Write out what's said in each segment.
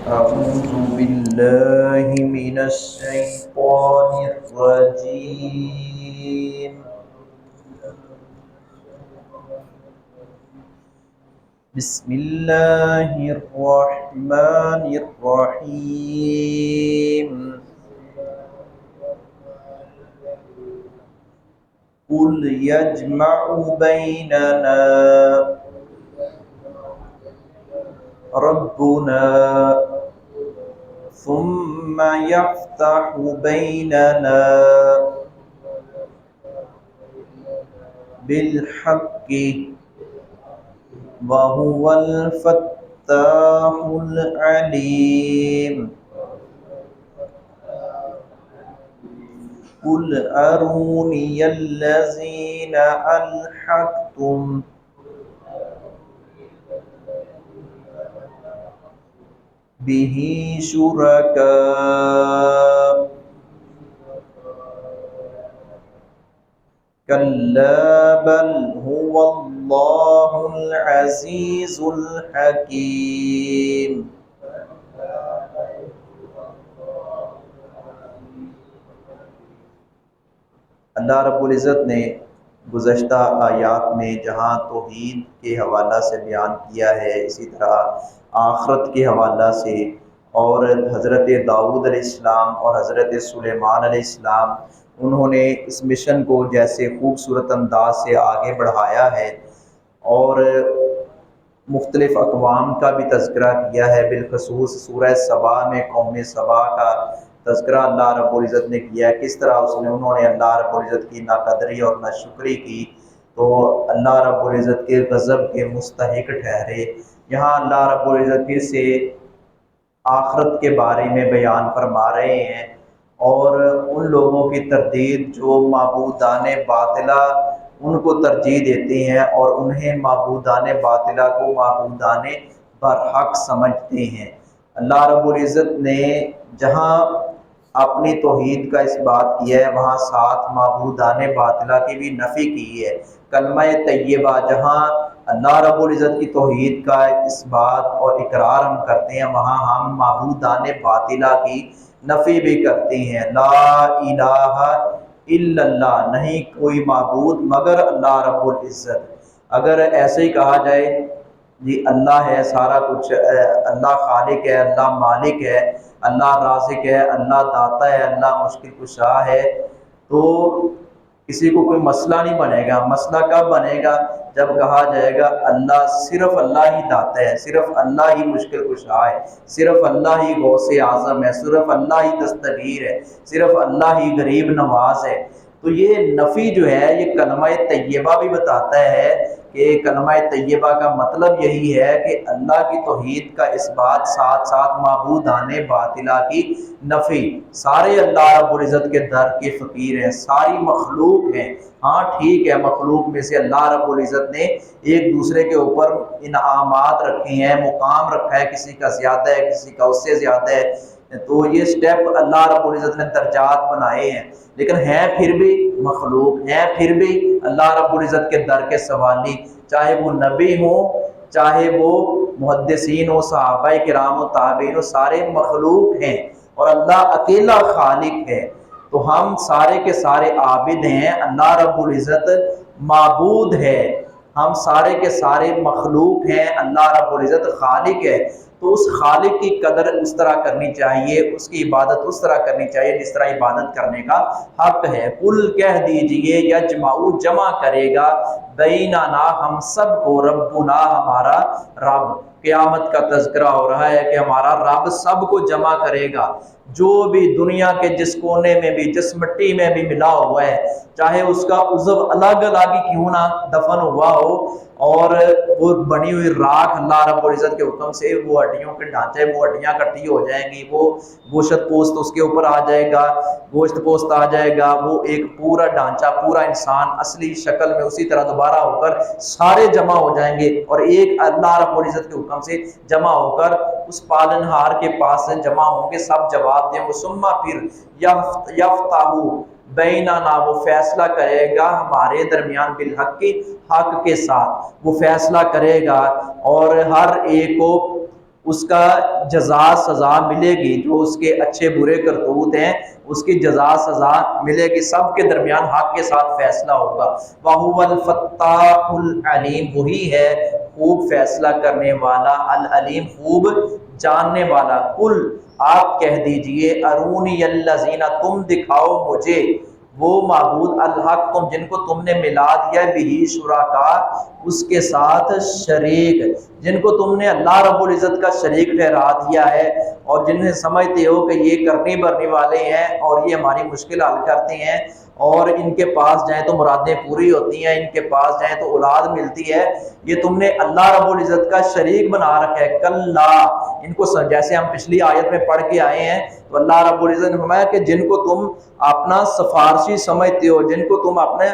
أعوذ بالله من الشيطان الرجيم. بسم الله الرحمن الرحيم. قل يجمع بيننا ربنا ثم يفتح بيننا بالحق وهو الفتاح العليم. قل أروني الذين ألحقتم به شركاء كلا بل هو الله العزيز الحكيم. اللہ رب العزت نے گزشتہ آیات میں جہاں توحید کے حوالہ سے بیان کیا ہے، اسی طرح آخرت کے حوالہ سے، اور حضرت داؤد علیہ السلام اور حضرت سلیمان علیہ السلام انہوں نے اس مشن کو جیسے خوبصورت انداز سے آگے بڑھایا ہے، اور مختلف اقوام کا بھی تذکرہ کیا ہے۔ بالخصوص سورہ سبا میں قوم سبا کا تذکرہ اللہ رب العزت نے کیا ہے، کس طرح انہوں نے اللہ رب العزت کی ناقدری اور ناشکری کی تو اللہ رب العزت کے غضب کے مستحق ٹھہرے۔ یہاں اللہ رب العزت پھر سے آخرت کے بارے میں بیان فرما رہے ہیں، اور ان لوگوں کی تردید جو معبودان باطلہ ان کو ترجیح دیتے ہیں اور انہیں معبودان باطلہ کو معبودان برحق سمجھتے ہیں۔ اللہ رب العزت نے جہاں اپنی توحید کا اس بات کیا ہے، وہاں ساتھ معبودان باطلہ کی بھی نفی کی ہے۔ کلمہ طیبہ جہاں اللہ رب العزت کی توحید کا اس بات اور اقرار ہم کرتے ہیں، وہاں ہم معبودان باطلہ کی نفی بھی کرتے ہیں۔ لا الہ الا اللہ، نہیں کوئی معبود مگر اللہ رب العزت۔ اگر ایسے ہی کہا جائے جی اللہ ہے سارا کچھ، اللہ خالق ہے، اللہ مالک ہے، اللہ رازق ہے، اللہ داتا ہے، اللہ مشکل کشا ہے، تو کسی کو کوئی مسئلہ نہیں بنے گا۔ مسئلہ کب بنے گا؟ جب کہا جائے گا اللہ، صرف اللہ ہی داتا ہے، صرف اللہ ہی مشکل کشا ہے، صرف اللہ ہی غوث اعظم ہے، صرف اللہ ہی دستگیر ہے، صرف اللہ ہی غریب نواز ہے۔ تو یہ نفی جو ہے یہ کلمہ طیبہ بھی بتاتا ہے کہ کلمہ طیبہ کا مطلب یہی ہے کہ اللہ کی توحید کا اس بات ساتھ ساتھ معبودان باطلہ کی نفی۔ سارے اللہ رب العزت کے در کے فقیر ہیں، ساری مخلوق ہیں۔ ہاں ٹھیک ہے، مخلوق میں سے اللہ رب العزت نے ایک دوسرے کے اوپر انعامات رکھے ہیں، مقام رکھا ہے، کسی کا زیادہ ہے، کسی کا اس سے زیادہ ہے، تو یہ سٹیپ اللہ رب العزت نے درجات بنائے ہیں، لیکن ہیں پھر بھی مخلوق، ہیں پھر بھی اللہ رب العزت کے در کے سوالی، چاہے وہ نبی ہوں، چاہے وہ محدثین ہو، صحابہ کرام و تابعین ہو، سارے مخلوق ہیں اور اللہ اکیلا خالق ہے۔ تو ہم سارے کے سارے عابد ہیں، اللہ رب العزت معبود ہے، ہم سارے کے سارے مخلوق ہیں، اللہ رب العزت خالق ہے۔ تو اس خالق کی قدر اس طرح کرنی چاہیے، اس کی عبادت اس طرح کرنی چاہیے جس طرح عبادت کرنے کا حق ہے۔ قل کہہ دیجئے یجمعو جمع کرے گا، بیننا ہم سب کو، ربنا ہمارا رب۔ قیامت کا تذکرہ ہو رہا ہے کہ ہمارا رب سب کو جمع کرے گا، جو بھی دنیا کے جس کونے میں بھی، جس مٹی میں بھی ملا ہوا ہے، چاہے اس کا عضو الگ الگ ہی کیوں نہ دفن ہوا ہو، اور وہ بنی ہوئی راکھ اللہ رب العزت کے حکم سے وہ ہڈیوں کے ڈھانچے، وہ ہڈیاں کٹھی ہو جائیں گی، وہ گوشت پوست اس کے اوپر آ جائے گا، گوشت پوست آ جائے گا، وہ ایک پورا ڈھانچہ، پورا انسان اصلی شکل میں اسی طرح دوبارہ ہو کر سارے جمع ہو جائیں گے، اور ایک اللہ رب العزت کے حکم سے جمع ہو کر اس پالنہار کے پاس سے جمع ہوں گے، سب جواب دیں گے، ثم پھر یفتحو بیننا، وہ فیصلہ کرے گا ہمارے درمیان، بالحق کی، حق کے ساتھ وہ فیصلہ کرے گا، اور ہر ایک کو اس کا جزا سزا ملے گی، جو اس کے اچھے برے کرتوت ہیں اس کی جزا سزا ملے گی، سب کے درمیان حق کے ساتھ فیصلہ ہوگا۔ وَهُوَ الْفَتَّاحُ الْعَلِيمُ، وہی ہے خوب فیصلہ کرنے والا، العلیم خوب جاننے والا۔ قل آپ کہہ دیجئے، ارونی الذین، تم دکھاؤ مجھے وہ معبود الحق تم جن کو تم نے ملا دیا بھی شرکا اس کے ساتھ شریک، جن کو تم نے اللہ رب العزت کا شریک ٹھہرا دیا ہے، اور جنہیں سمجھتے ہو کہ یہ کرنی بھرنے والے ہیں اور یہ ہماری مشکل حل کرتے ہیں، اور ان کے پاس جائیں تو مرادیں پوری ہوتی ہیں، ان کے پاس جائیں تو اولاد ملتی ہے، یہ تم نے اللہ رب العزت کا شریک بنا رکھا ہے۔ کلا، ان کو جیسے ہم پچھلی آیت میں پڑھ کے آئے ہیں تو اللہ رب العزت نے فرمایا کہ جن کو تم اپنا سفارشی سمجھتے ہو، جن کو تم اپنے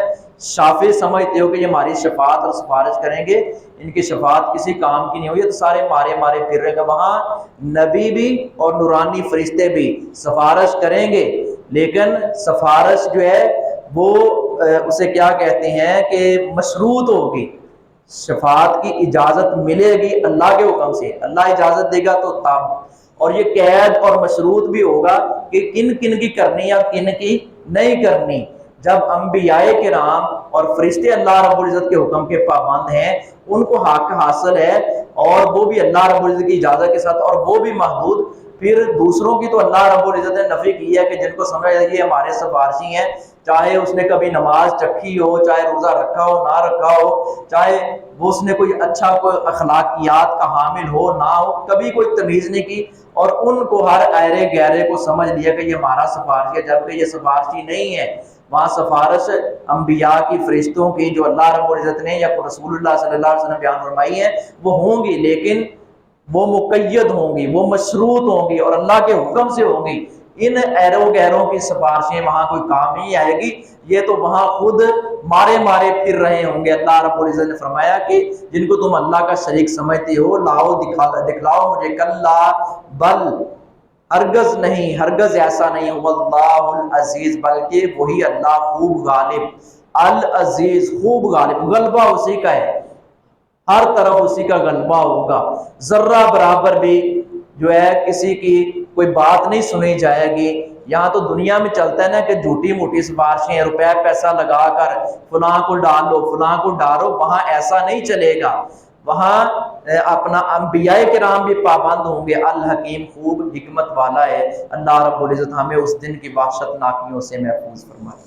شافع سمجھتے ہو کہ یہ ہماری شفاعت اور سفارش کریں گے، ان کی شفاعت کسی کام کی نہیں ہوئی، تو سارے مارے پھر رہے گا۔ وہاں نبی بھی اور نورانی فرشتے بھی سفارش کریں گے، لیکن سفارش جو ہے وہ اسے کیا کہتے ہیں کہ مشروط ہوگی، شفاعت کی اجازت ملے گی اللہ کے حکم سے، اللہ اجازت دے گا تو تب، اور یہ قید اور مشروط بھی ہوگا کہ کن کن کی کرنی یا کن کی نہیں کرنی۔ جب انبیاء کرام اور فرشتے اللہ رب العزت کے حکم کے پابند ہیں، ان کو حق حاصل ہے، اور وہ بھی اللہ رب العزت کی اجازت کے ساتھ، اور وہ بھی محدود، پھر دوسروں کی تو اللہ رب العزت نے نفی کی ہے کہ جن کو سمجھا جائے یہ ہمارے سفارشی ہیں، چاہے اس نے کبھی نماز چکھی ہو، چاہے روزہ رکھا ہو نہ رکھا ہو، چاہے وہ اس نے کوئی اچھا کوئی اخلاقیات کا حامل ہو نہ ہو، کبھی کوئی تمیز نہیں کی، اور ان کو ہر ایرے گہرے کو سمجھ لیا کہ یہ ہمارا سفارشی ہے، جبکہ یہ سفارشی نہیں ہے۔ وہاں سفارش انبیاء کی، فرشتوں کی، جو اللہ رب العزت نے یا رسول اللہ صلی اللہ علیہ وسلم بیان فرمائی ہے وہ ہوں گی، لیکن وہ مقید ہوں گی، وہ مشروط ہوں گی اور اللہ کے حکم سے ہوں گی۔ ان ایرو گہروں کی سفارشیں وہاں کوئی کام نہیں آئے گی، یہ تو وہاں خود مارے پھر رہے ہوں گے۔ اللہ رب العزت نے فرمایا کہ جن کو تم اللہ کا شریک سمجھتے ہو، لاؤ دکھلاؤ مجھے، کلا بل، ہرگز نہیں، ہرگز ایسا نہیں، واللہ العزیز، بلکہ وہی اللہ خوب غالب، العزیز خوب غالب، غلبہ اسی کا ہے، ہر طرف اسی کا غلبہ ہوگا، ذرہ برابر بھی جو ہے کسی کی کوئی بات نہیں سنی جائے گی۔ یہاں تو دنیا میں چلتا ہے نا کہ جھوٹی موٹی سفارشیں، روپے پیسہ لگا کر فلاں کو ڈالو فلاں کو ڈالو، وہاں ایسا نہیں چلے گا، وہاں اپنا انبیاء کرام بھی پابند ہوں گے۔ الحکیم خوب حکمت والا ہے اللہ رب العزت، ہمیں اس دن کی وحشت ناکیوں سے محفوظ فرمائے۔